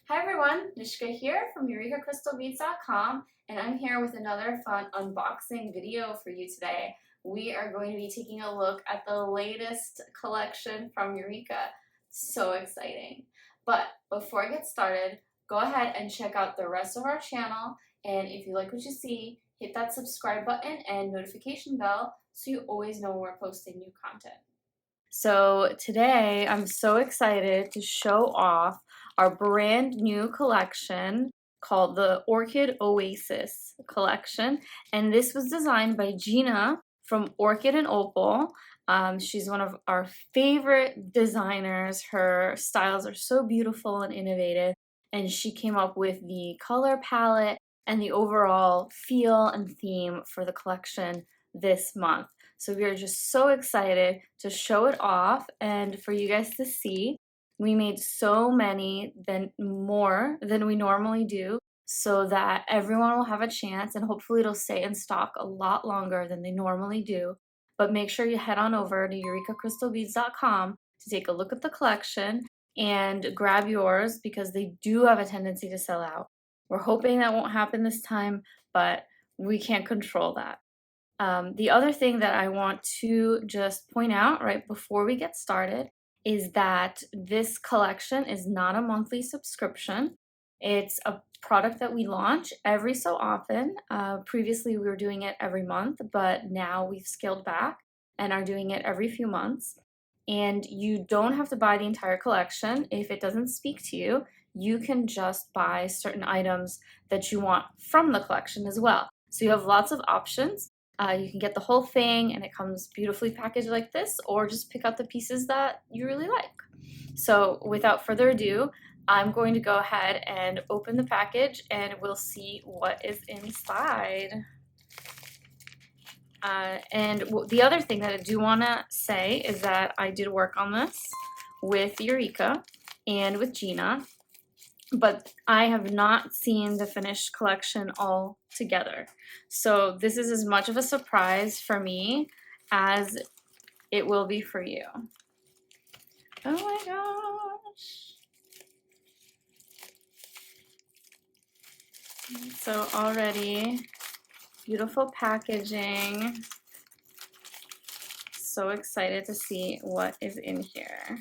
Hi everyone, Nishka here from EurekaCrystalBeads.com, and I'm here with another fun unboxing video for you today. We are going to be taking a look at the latest collection from Eureka. So exciting. But before I get started, go ahead and check out the rest of our channel, and if you like what you see, hit that subscribe button and notification bell so you always know when we're posting new content. So today I'm so excited to show off our brand new collection called the Orchid Oasis collection. And this was designed by Gina from Orchid and Opal. She's one of our favorite designers. Her styles are so beautiful and innovative. And she came up with the color palette and the overall feel and theme for the collection this month. So we are just so excited to show it off and for you guys to see. We made so many more than we normally do so that everyone will have a chance, and hopefully it'll stay in stock a lot longer than they normally do. But make sure you head on over to EurekaCrystalBeads.com to take a look at the collection and grab yours because they do have a tendency to sell out. We're hoping that won't happen this time, but we can't control that. The other thing that I want to just point out right before we get started is that this collection is not a monthly subscription. It's a product that we launch every so often. Previously, we were doing it every month, but now we've scaled back and are doing it every few months. And you don't have to buy the entire collection. If it doesn't speak to you, you can just buy certain items that you want from the collection as well. So you have lots of options. You can get the whole thing and it comes beautifully packaged like this, or just pick out the pieces that you really like. So without further ado, I'm going to go ahead and open the package and we'll see what is inside. The other thing that I do want to say is that I did work on this with Eureka and with Gina, but I have not seen the finished collection all together. So this is as much of a surprise for me as it will be for you. Oh my gosh. So already, beautiful packaging. So excited to see what is in here.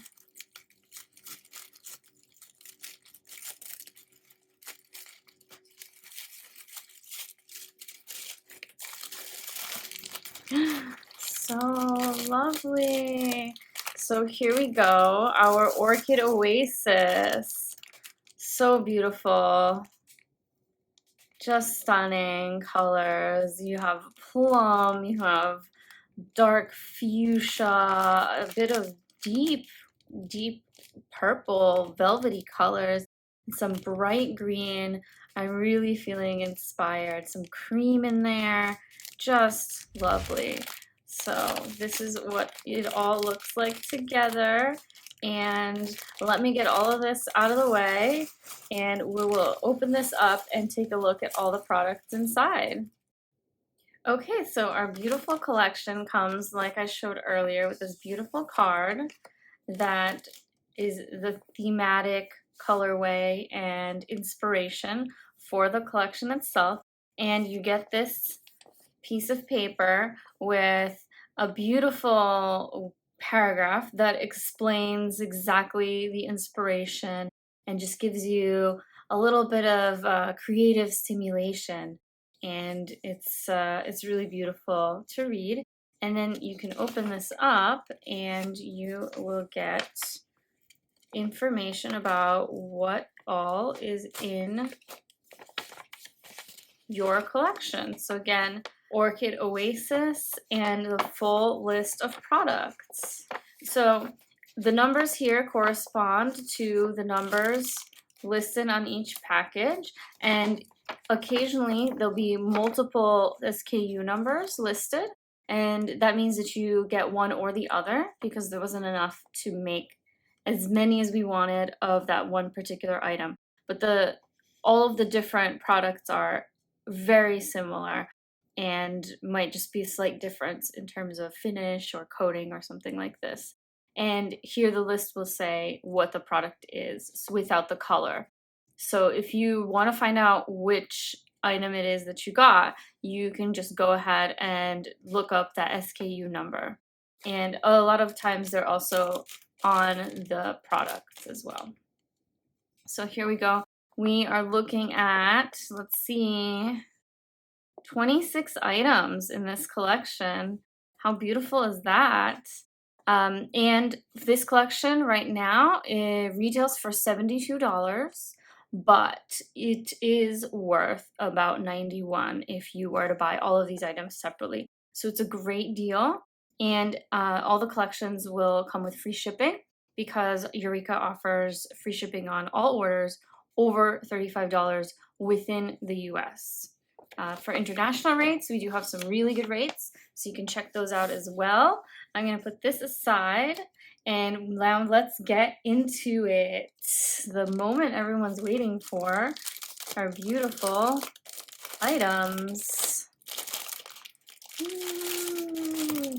So lovely. So here we go, our Orchid Oasis. So beautiful. Just stunning colors. You have plum, you have dark fuchsia, a bit of deep purple, velvety colors, some bright green. I'm really feeling inspired. Some cream in there, just lovely. So this is what it all looks like together. And let me get all of this out of the way and we will open this up and take a look at all the products inside. Okay, so our beautiful collection comes, like I showed earlier, with this beautiful card that is the thematic colorway and inspiration for the collection itself. And you get this piece of paper with a beautiful paragraph that explains exactly the inspiration and just gives you a little bit of creative stimulation. And it's really beautiful to read. And then you can open this up and you will get information about what all is in your collection. So again, Orchid Oasis and the full list of products. So the numbers here correspond to the numbers listed on each package, and occasionally there'll be multiple SKU numbers listed, and that means that you get one or the other because there wasn't enough to make as many as we wanted of that one particular item. But all of the different products are very similar and might just be a slight difference in terms of finish or coating or something like this. And here the list will say what the product is without the color. So if you want to find out which item it is that you got, you can just go ahead and look up that SKU number. And a lot of times they're also on the products as well. So here we go. We are looking at, let's see, 26 items in this collection. How beautiful is that? And this collection right now, it retails for $72, but it is worth about $91 if you were to buy all of these items separately. So it's a great deal. And all the collections will come with free shipping because Eureka offers free shipping on all orders over $35 within the US. For international rates, we do have some really good rates, so you can check those out as well. I'm going to put this aside, and now let's get into it. The moment everyone's waiting for, our beautiful items. Ooh.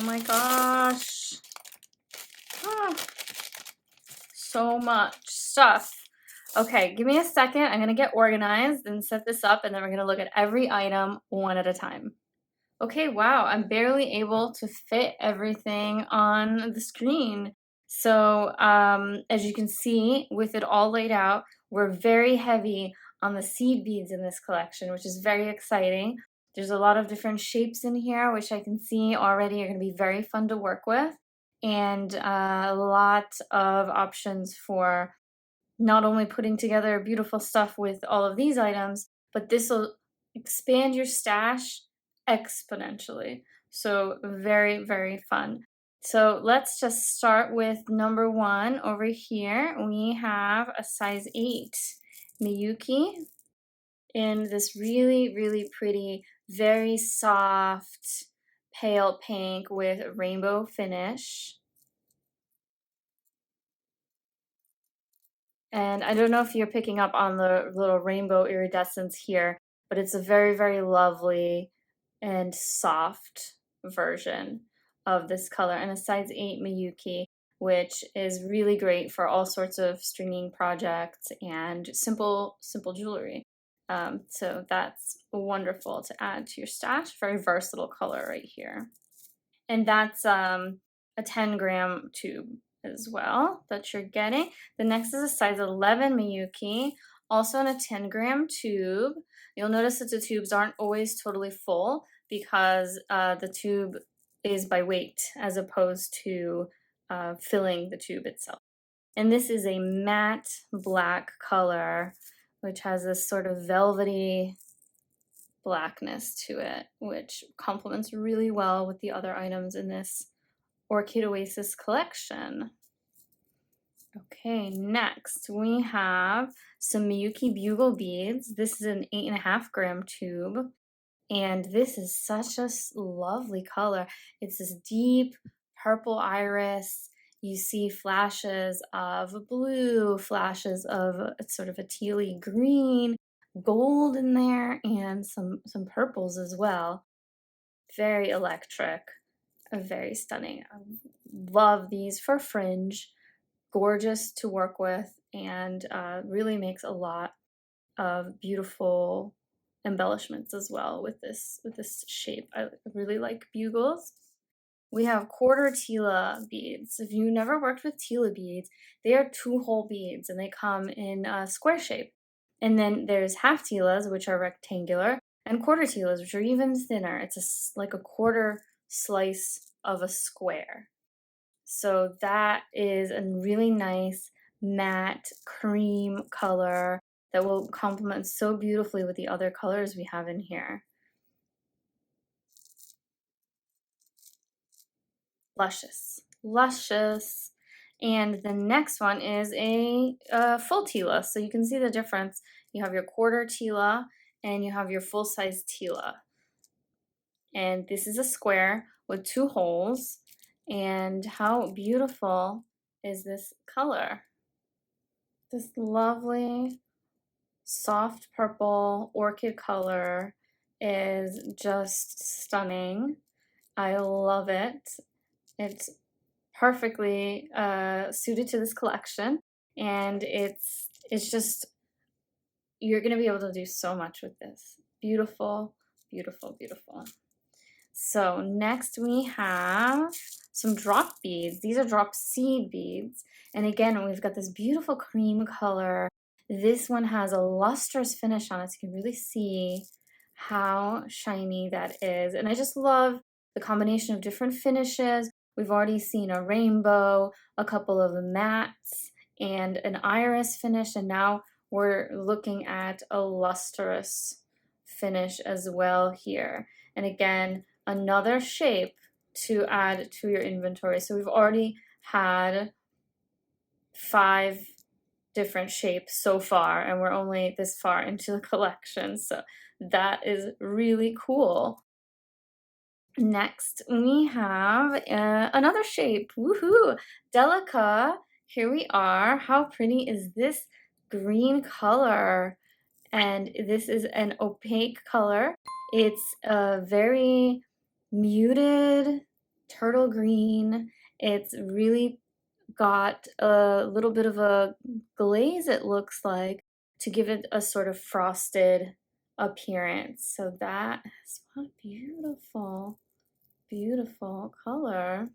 Oh my gosh. Ah, so much stuff. Okay, give me a second. I'm going to get organized and set this up, and then we're going to look at every item one at a time. Okay, wow, I'm barely able to fit everything on the screen. So, as you can see, with it all laid out, we're very heavy on the seed beads in this collection, which is very exciting. There's a lot of different shapes in here, which I can see already are going to be very fun to work with, and a lot of options for not only putting together beautiful stuff with all of these items, but this will expand your stash exponentially. So very, very fun. So let's just start with number one over here. We have a size 8 Miyuki in this really, really pretty, very soft, pale pink with rainbow finish. And I don't know if you're picking up on the little rainbow iridescence here, but it's a very, very lovely and soft version of this color, and a size 8 Miyuki, which is really great for all sorts of stringing projects and simple jewelry. So that's wonderful to add to your stash. Very versatile color right here. And that's a 10-gram tube as well that you're getting. The next is a size 11 Miyuki, also in a 10-gram tube. You'll notice that the tubes aren't always totally full because the tube is by weight as opposed to filling the tube itself. And this is a matte black color, which has this sort of velvety blackness to it, which complements really well with the other items in this Orchid Oasis collection. Okay, next we have some Miyuki Bugle beads. This is an 8.5-gram tube, and this is such a lovely color. It's this deep purple iris. You see flashes of blue, flashes of sort of a tealy green, gold in there, and some purples as well. Very electric, very stunning. I love these for fringe. Gorgeous to work with, and really makes a lot of beautiful embellishments as well with this shape. I really like bugles. We have quarter tila beads. If you never worked with tila beads, they are Touhou beads, and they come in a square shape. And then there's half tilas, which are rectangular, and quarter tilas, which are even thinner. It's like a quarter slice of a square. So that is a really nice matte cream color that will complement so beautifully with the other colors we have in here. Luscious, luscious. And the next one is a full tila. So you can see the difference. You have your quarter tila and you have your full-size tila. And this is a square with 2 holes. And how beautiful is this color? This lovely soft purple orchid color is just stunning. I love it. It's perfectly suited to this collection, and it's it's just, you're going to be able to do so much with this. Beautiful, beautiful, beautiful. So next we have some drop beads. These are drop seed beads. And again, we've got this beautiful cream color. This one has a lustrous finish on it, so you can really see how shiny that is. And I just love the combination of different finishes. We've already seen a rainbow, a couple of mattes, and an iris finish, and now we're looking at a lustrous finish as well here. And again, another shape to add to your inventory. So we've already had 5 different shapes so far, and we're only this far into the collection. So that is really cool. Next, we have another shape. Woohoo! Delica. Here we are. How pretty is this green color? And this is an opaque color. It's a very muted turtle green. It's really got a little bit of a glaze, it looks like, to give it a sort of frosted appearance. So that is one beautiful, beautiful color.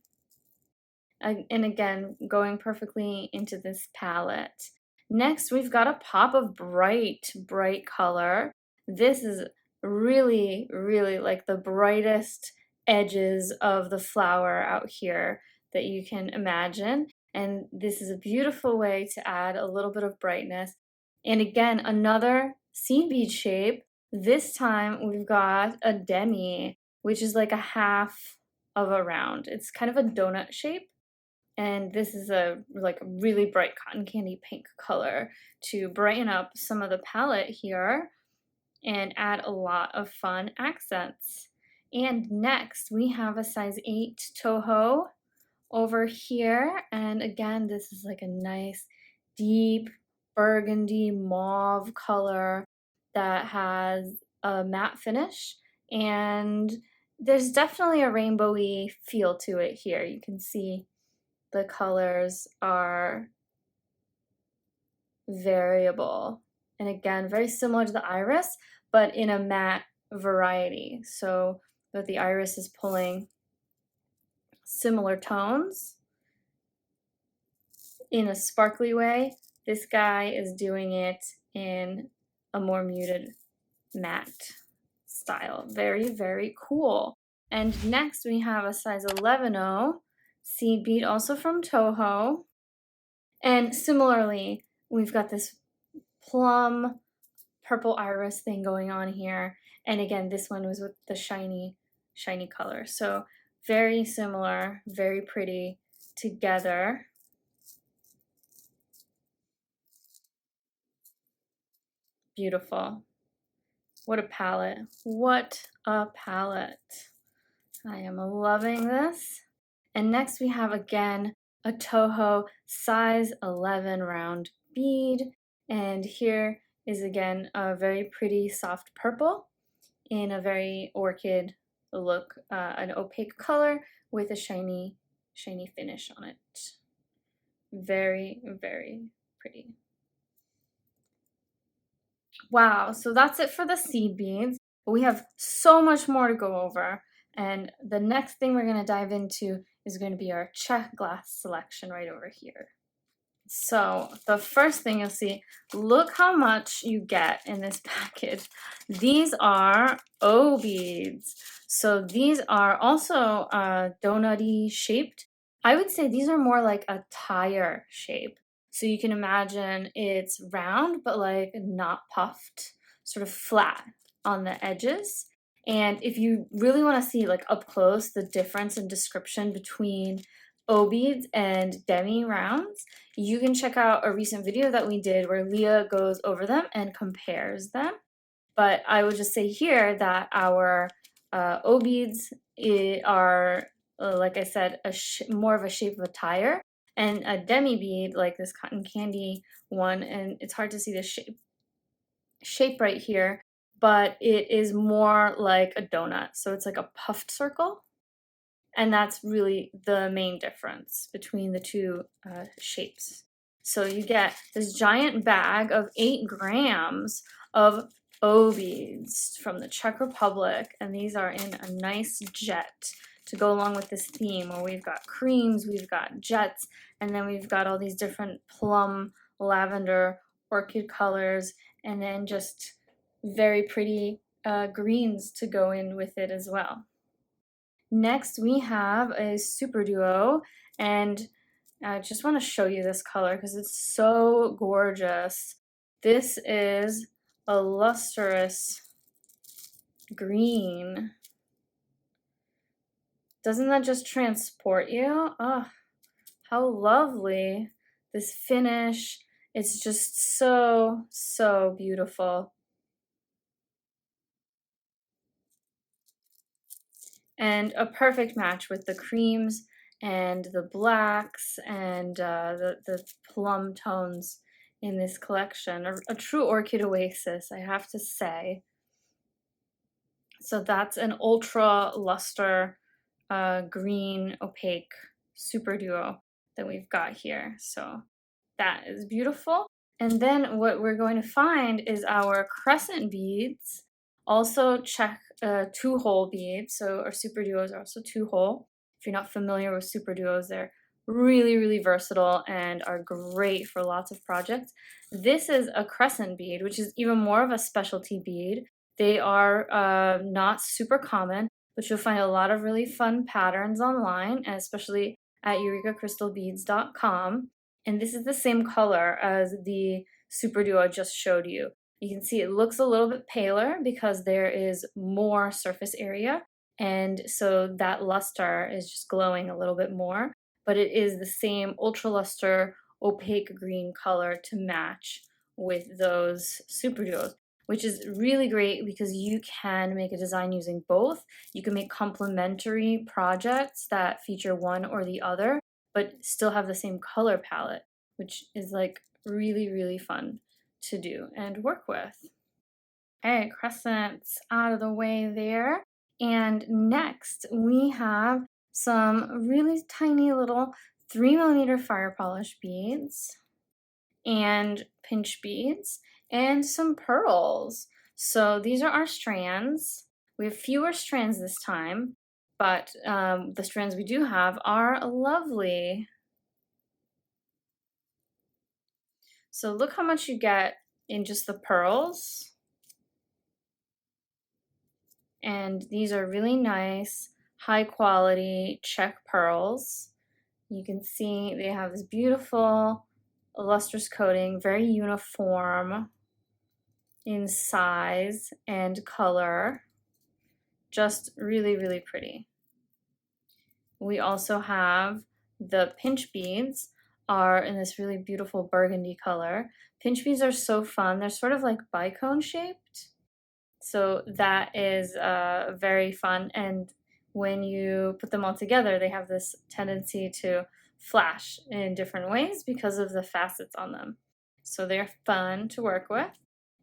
And again, going perfectly into this palette. Next, we've got a pop of bright, bright color. This is really, really like the brightest edges of the flower out here that you can imagine. And this is a beautiful way to add a little bit of brightness. And again, another seed bead shape. This time we've got a demi, which is like a half of a round. It's kind of a donut shape. And this is a like really bright cotton candy pink color to brighten up some of the palette here and add a lot of fun accents. And next we have a size 8 Touhou over here. And again, this is like a nice deep burgundy mauve color that has a matte finish. And there's definitely a rainbowy feel to it here. You can see the colors are variable. And again, very similar to the iris, but in a matte variety. So that the iris is pulling similar tones in a sparkly way. This guy is doing it in a more muted matte style. Very, very cool. And next we have a size 11 seed bead, also from Touhou. And similarly, we've got this plum purple iris thing going on here. And again, this one was with the shiny, shiny color. So very similar, very pretty together. Beautiful. What a palette. What a palette. I am loving this. And next we have again a Touhou size 11 round bead. And here is again a very pretty soft purple in a very orchid look, an opaque color with a shiny, shiny finish on it. Very, very pretty. Wow, so that's it for the seed beads. But we have so much more to go over. And the next thing we're going to dive into is going to be our Czech glass selection right over here. So the first thing you'll see, look how much you get in this package. These are O beads. So these are also donut-y shaped. I would say these are more like a tire shape. So you can imagine it's round, but like not puffed, sort of flat on the edges. And if you really want to see like up close the difference in description between O beads and demi rounds, you can check out a recent video that we did where Leah goes over them and compares them. But I would just say here that our O beads are, like I said, more of a shape of a tire, and a demi bead like this cotton candy one, and it's hard to see the shape right here, but it is more like a donut. So it's like a puffed circle. And that's really the main difference between the two shapes. So you get this giant bag of 8 grams of O beads from the Czech Republic, and these are in a nice jet to go along with this theme where we've got creams, we've got jets, and then we've got all these different plum, lavender, orchid colors, and then just very pretty greens to go in with it as well. Next, we have a super duo, and I just want to show you this color because it's so gorgeous. This is a lustrous green. Doesn't that just transport you? Oh, how lovely. This finish, it's just so, so beautiful. And a perfect match with the creams and the blacks and the plum tones in this collection. A true orchid oasis, I have to say. So that's an ultra luster green opaque super duo that we've got here. So that is beautiful. And then what we're going to find is our crescent beads, also Czech two-hole beads. So our super duos are also two-hole. If you're not familiar with super duos, they're really, really versatile and are great for lots of projects. This is a crescent bead, which is even more of a specialty bead. They are not super common, but you'll find a lot of really fun patterns online, especially at eurekacrystalbeads.com. And this is the same color as the super duo I just showed you. You can see it looks a little bit paler because there is more surface area, and so that luster is just glowing a little bit more, but it is the same ultra luster opaque green color to match with those super duos, which is really great because you can make a design using both. You can make complementary projects that feature one or the other, but still have the same color palette, which is like really, really fun to do and work with. Okay, crescents out of the way there. And next we have some really tiny little 3mm fire polish beads and pinch beads and some pearls. So these are our strands. We have fewer strands this time, but the strands we do have are lovely. So look how much you get in just the pearls. And these are really nice, high quality Czech pearls. You can see they have this beautiful lustrous coating, very uniform in size and color. Just really, really pretty. We also have the pinch beads are in this really beautiful burgundy color. Pinch beads are so fun. They're sort of like bicone shaped. So that is very fun. And when you put them all together, they have this tendency to flash in different ways because of the facets on them. So they're fun to work with.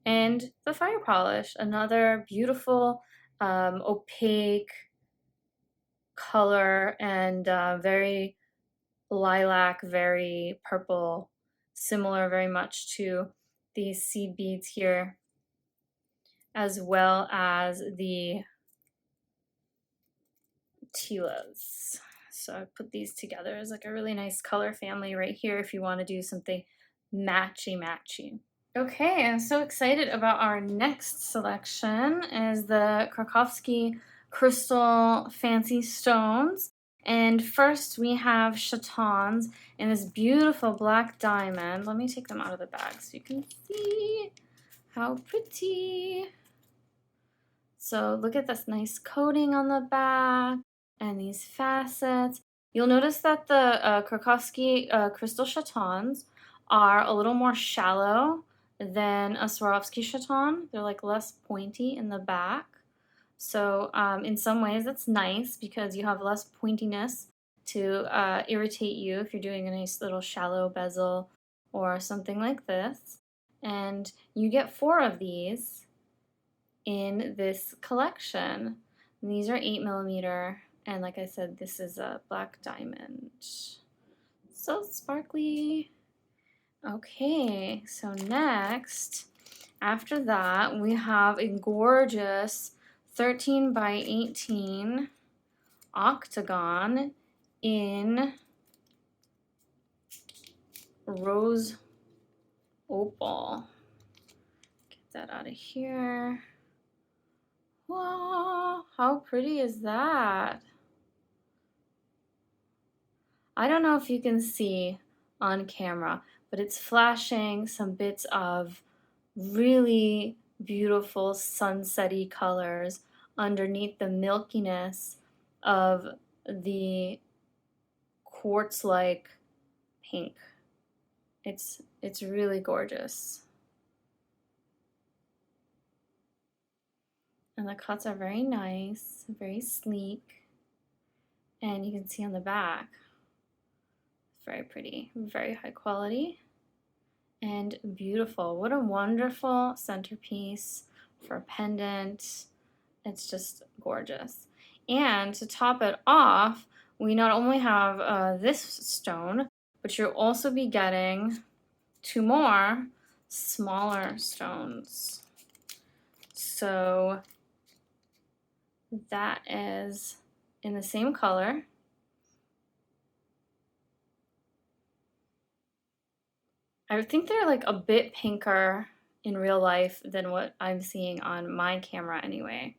And the fire polish, another beautiful opaque color and very lilac, very purple, similar very much to these seed beads here, as well as the tilas. So I put these together as like a really nice color family right here if you want to do something matchy-matchy. Okay, I'm so excited about our next selection is the Krakovski Crystal Fancy Stones. And first we have chatons in this beautiful black diamond. Let me take them out of the bag so you can see how pretty. So look at this nice coating on the back and these facets. You'll notice that the Krakovski crystal chatons are a little more shallow than a Swarovski chaton. They're like less pointy in the back. So in some ways that's nice because you have less pointiness to irritate you if you're doing a nice little shallow bezel or something like this. And you get 4 of these in this collection. And these are 8mm, and like I said, this is a black diamond. So sparkly. Okay, so next, after that, we have a gorgeous 13 by 18 octagon in rose opal. Get that out of here. Wow, how pretty is that? I don't know if you can see on camera, but it's flashing some bits of really beautiful sunsetty colors underneath the milkiness of the quartz-like pink. It's really gorgeous. And the cuts are very nice, very sleek. And you can see on the back, it's very pretty, very high quality and beautiful. What a wonderful centerpiece for a pendant. It's just gorgeous. And to top it off, we not only have this stone, but you'll also be getting 2 more smaller stones. So that is in the same color. I think they're like a bit pinker in real life than what I'm seeing on my camera anyway.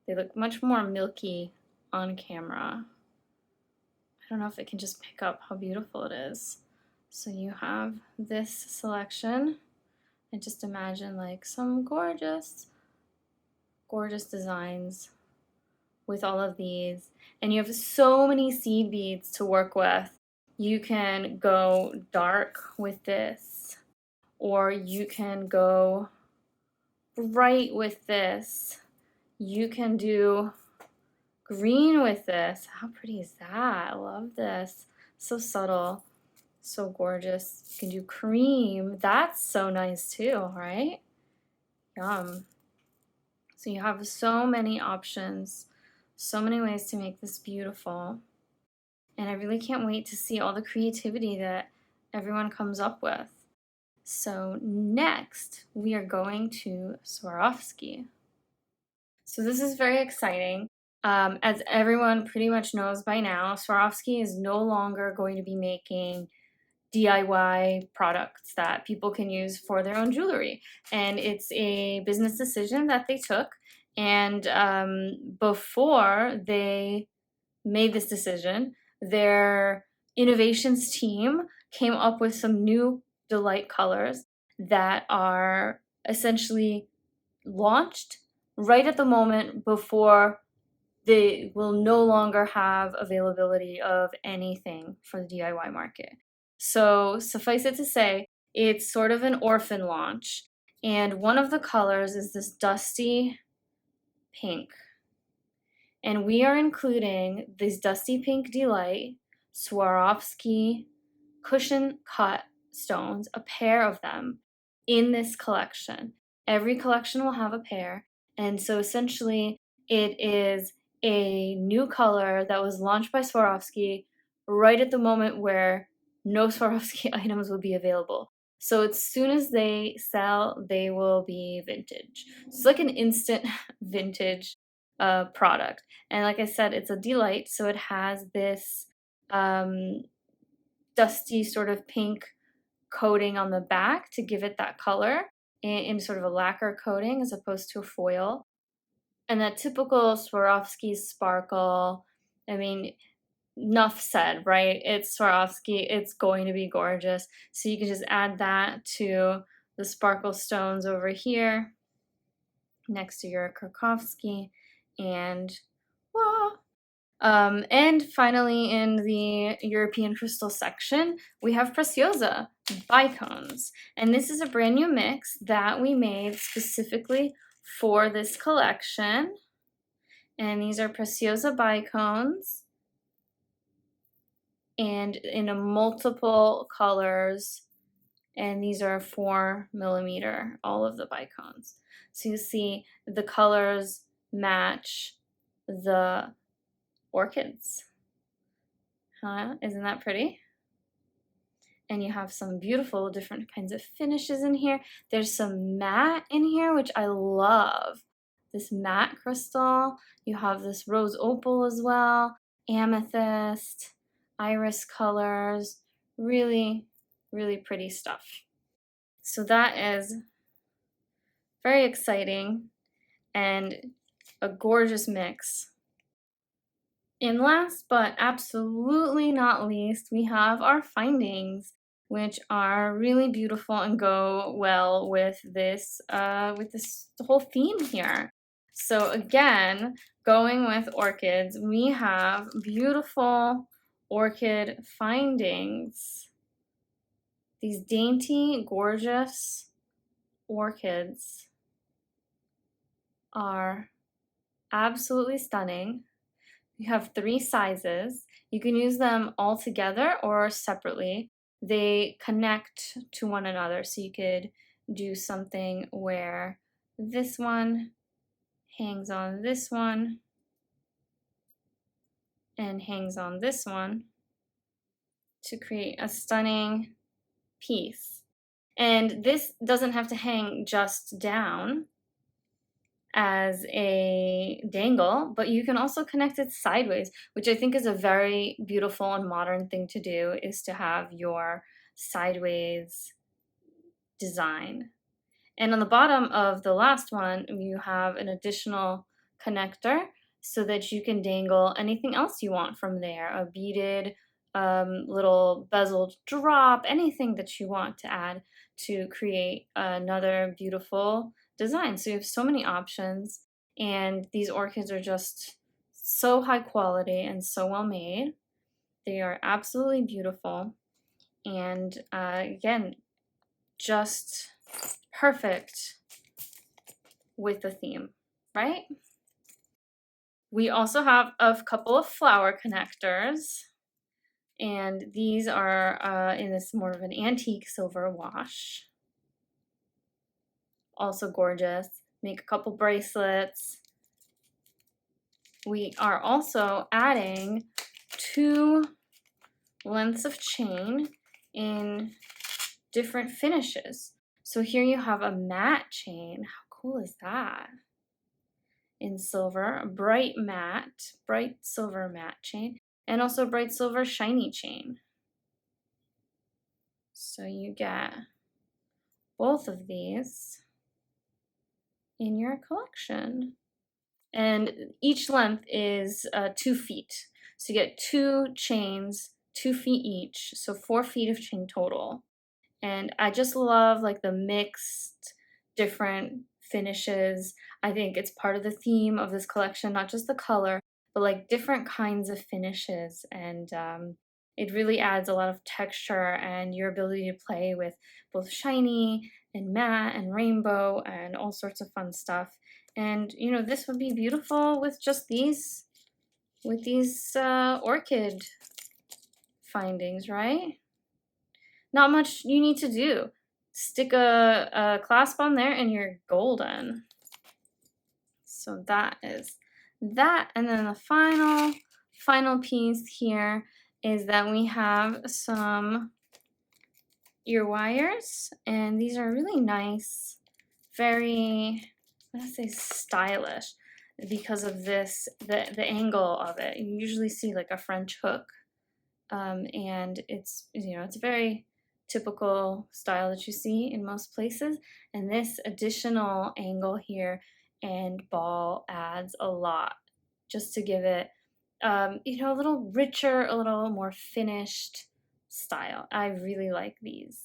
They look much more milky on camera. I don't know if it can just pick up how beautiful it is. So you have this selection, and just imagine like some gorgeous, gorgeous designs with all of these. And you have so many seed beads to work with. You can go dark with this, or you can go bright with this. You can do green with this. How pretty is that? I love this. So subtle, so gorgeous. You can do cream. That's so nice too, right? Yum. So you have so many options, so many ways to make this beautiful. And I really can't wait to see all the creativity that everyone comes up with. So next, we are going to Swarovski. So this is very exciting. As everyone pretty much knows by now, Swarovski is no longer going to be making DIY products that people can use for their own jewelry. And it's a business decision that they took. And before they made this decision, their innovations team came up with some new delight colors that are essentially launched right at the moment before they will no longer have availability of anything for the DIY market. So suffice it to say, it's sort of an orphan launch, and one of the colors is this dusty pink. And we are including these dusty pink delight Swarovski cushion cut stones, a pair of them, in this collection. Every collection will have a pair, and so essentially it is a new color that was launched by Swarovski right at the moment where no Swarovski items will be available. So as soon as they sell, they will be vintage. So it's like an instant vintage product. And like I said, it's a delight, so it has this dusty sort of pink coating on the back to give it that color in sort of a lacquer coating as opposed to a foil. And that typical Swarovski sparkle, I mean, enough said, right? It's Swarovski, it's going to be gorgeous. So you can just add that to the sparkle stones over here next to your Krakovski, and wow. And finally, in the European crystal section, we have Preciosa Bicones. And this is a brand new mix that we made specifically for this collection. And these are Preciosa Bicones, and in a multiple colors. And these are 4mm, all of the bicones. So you see the colors match the orchids. Huh? Isn't that pretty? And you have some beautiful different kinds of finishes in here. There's some matte in here, which I love. This matte crystal. You have this rose opal as well, amethyst, iris colors, really, really pretty stuff. So that is very exciting and a gorgeous mix. And last but absolutely not least, we have our findings, which are really beautiful and go well with this whole theme here. So again, going with orchids, we have beautiful orchid findings. These dainty, gorgeous orchids are absolutely stunning. You have 3 sizes. You can use them all together or separately. They connect to one another, so you could do something where this one hangs on this one and hangs on this one to create a stunning piece. And this doesn't have to hang just down as a dangle, but you can also connect it sideways, which I think is a very beautiful and modern thing to do, is to have your sideways design. And on the bottom of the last one, you have an additional connector so that you can dangle anything else you want from there, a beaded little bezeled drop, anything that you want to add to create another beautiful design. So you have so many options, and these orchids are just so high quality and so well made. They are absolutely beautiful, and again, just perfect with the theme, right? We also have a couple of flower connectors, and these are in this more of an antique silver wash. Also gorgeous. Make a couple bracelets. We are also adding 2 lengths of chain in different finishes. So here you have a matte chain. How cool is that? In silver, a bright silver matte chain, and also bright silver shiny chain. So you get both of these in your collection. And each length is 2 feet. So you get 2 chains, 2 feet each, so 4 feet of chain total. And I just love like the mixed different finishes. I think it's part of the theme of this collection, not just the color, but like different kinds of finishes. And it really adds a lot of texture and your ability to play with both shiny and matte and rainbow and all sorts of fun stuff. And you know, this would be beautiful with just these, with these orchid findings, right? Not much you need to do. Stick a clasp on there and you're golden. So that is that. And then the final piece here is that we have some ear wires, and these are really nice, very, I'm gonna say stylish, because of this, the angle of it. You usually see like a French hook, and it's, you know, it's a very typical style that you see in most places, and this additional angle here and ball adds a lot, just to give it you know, a little richer, a little more finished style. I really like these.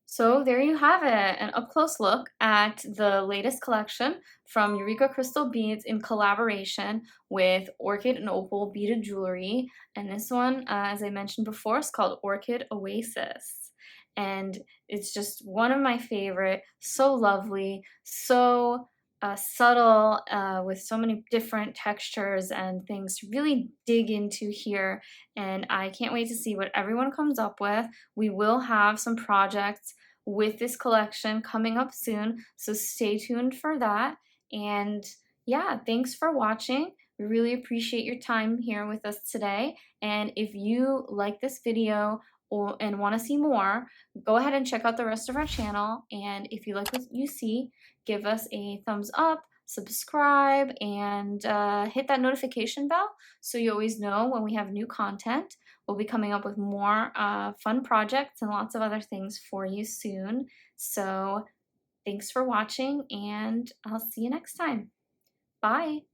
So there you have it, an up-close look at the latest collection from Eureka Crystal Beads in collaboration with Orchid and Opal beaded jewelry. And this one, as I mentioned before, is called Orchid Oasis. And it's just one of my favorite, so lovely, so subtle, with so many different textures and things to really dig into here. And I can't wait to see what everyone comes up with. We will have some projects with this collection coming up soon, so stay tuned for that. And yeah, thanks for watching. We really appreciate your time here with us today. And if you like this video and want to see more, go ahead and check out the rest of our channel. And if you like what you see, give us a thumbs up, subscribe, and hit that notification bell so you always know when we have new content. We'll be coming up with more fun projects and lots of other things for you soon. So thanks for watching, and I'll see you next time. Bye.